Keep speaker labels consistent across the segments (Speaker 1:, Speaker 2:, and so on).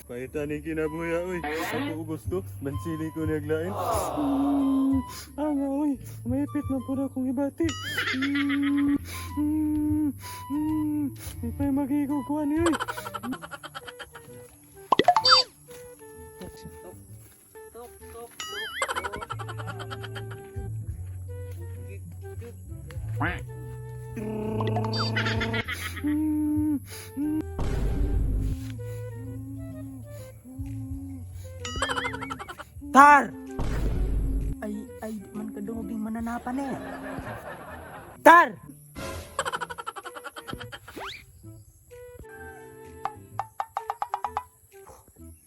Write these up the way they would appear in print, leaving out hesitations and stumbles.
Speaker 1: Paitan ni kinabuya, uy. Ako gusto, mansili ko naglain. Anga, uy. Maipit na pura akong ibati. May pa'y magigugkuhan ni, uy.
Speaker 2: Tar! Ay, man kadungoging mananapan eh. Tar!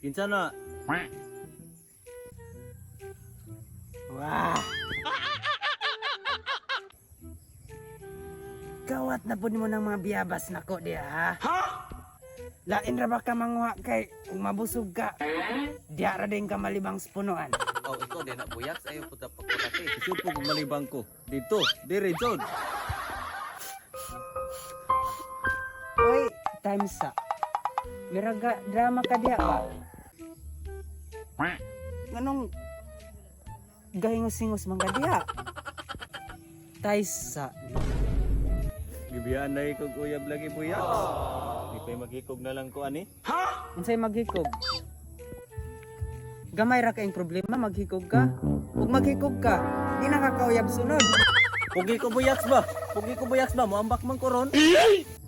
Speaker 1: Kinsa na?
Speaker 2: Wah! Gawat na po mo ng mga biyabas na ko diya, ha? Lain ra ba ka manguha kay kung mabusog ka? Diya ra din ka malibang spunuan.
Speaker 3: Oh, ikaw din na buyat ayo puta pagpatati.
Speaker 1: Isud po kung malibang ko. Dito, dire, Jod.
Speaker 2: Oy, times sa. Miraga drama ka diya ba? Nganong gahingos-hingos man ka diya? Tais sa.
Speaker 1: Gibiyaan na ikog uyab lagi buya. Di pa'y magikog na lang ko, ani?
Speaker 2: Unsay maghikog? Gamay ra kaing problema maghikog ka. Ug maghikog ka, di nakakauyab sunod.
Speaker 1: Pugi ko buyaks ba? Pugi ko buyaks ba? Muambak man ko ron?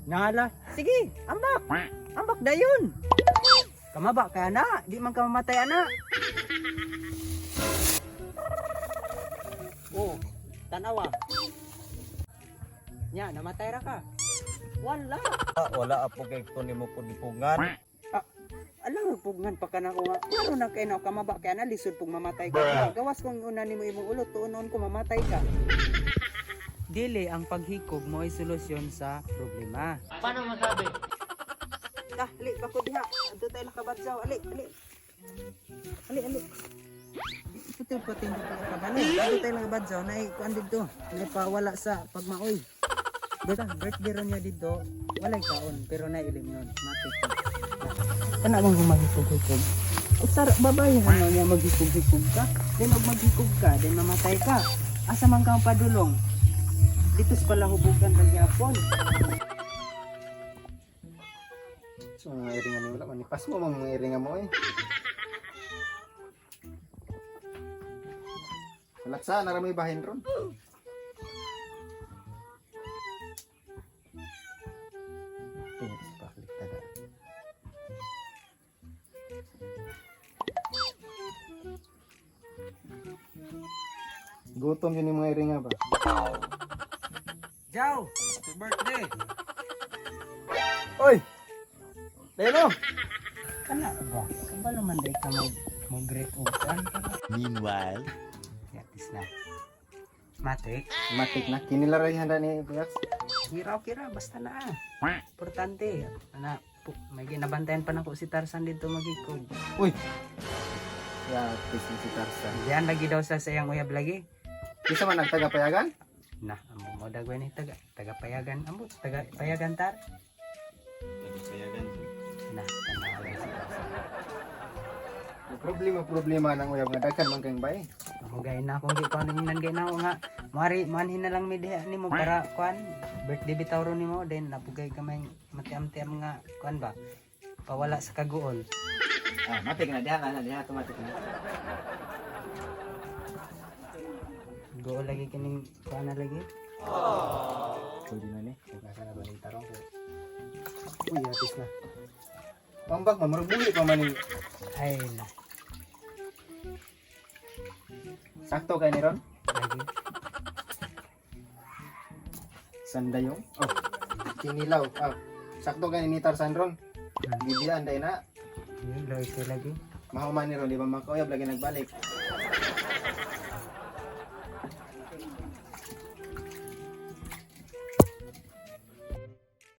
Speaker 2: Nala, sige, ambak. Ambak dayon. Kamaba ka na, di man ka mamatay ana. Oh, tanawa. Nya, namatay ra ka. Wala.
Speaker 1: Wala apo kay ko nimo ko dipungan.
Speaker 2: Alam mo pugngan pa ka na ko nga. Klaro na kay na kamaba kay na lisod pug mamatay ka. Gawas kung una nimo imong ulot tuon ko mamatay ka. Dili ang paghikog mo ay solusyon sa problema.
Speaker 3: Paano masabi?
Speaker 2: Ali, bako diha. Adto tayo nakabatsaw. Ali. Ito pa ting kabalo. Adto tayo nakabatsaw na kuan dito. Napawala sa pagmaoy. Dito, birthday ron niya dito. Walay kaon pero na ilim nun. Matik. Kana bang maghikog-hikog? Usar babayan mo niya maghikog-hikog ka. Then og maghikog ka, then mamatay ka. Asa man ka padulong? Dito sa palahubugan ng Japon.
Speaker 4: So, mga iringan mo wala. Manipas mo mga iringan mo eh. Walat sa, naramay bahin ron. Thanks, paklik tada. Gutom yun yung mga iringa ba?
Speaker 2: Jaw!
Speaker 3: Happy birthday.
Speaker 4: Oy! Leno!
Speaker 2: Kana ba? Kabalo man day ka mag-great upan.
Speaker 3: Meanwhile,
Speaker 2: Yatis na. Matik.
Speaker 4: Matik na. Kinilaray handa ni Buyaks.
Speaker 2: Kira, basta na ah. Importante. May ginabantayan pa na ko si Tarzan dito magikod.
Speaker 4: Uy! Yatis ni si Tarzan.
Speaker 2: Diyan lagi daw sa sayang uyab lagi.
Speaker 4: Isa man nagtagapayagan?
Speaker 2: Nah, amo mo dagway ni taga-payagan. Amo, taga-payagan tar.
Speaker 1: Nagpayagan.
Speaker 2: Nah, tanawa lang si Tarzan.
Speaker 4: Problema ng uyab nga dagkan man kang bay.
Speaker 2: Amo gay na akong gikuanan gay na ako nga. Mari manhin na lang mi diha nimo para kuan birthday bitaw ron nimo then napugay ka may matiam-tiam nga kuan ba. Pawala sa kaguol.
Speaker 4: Ah, matik na diha automatic na.
Speaker 2: Gool lagi kining kuan na lagi.
Speaker 4: Pwede na ni.
Speaker 2: Nasa na ba ni tarong ko. Uy, atis na.
Speaker 4: Pambak man marubuli pa man ni.
Speaker 2: Ay na.
Speaker 4: Sakto kay ni ron.
Speaker 2: Lagi.
Speaker 4: Sandayong. Oh. Kinilaw. Ah. Sakto kay ni Tarzan ron. Bibiyaan day na.
Speaker 2: Loy lagi.
Speaker 4: Mahuman ni ron di ba makauyab lagi nagbalik.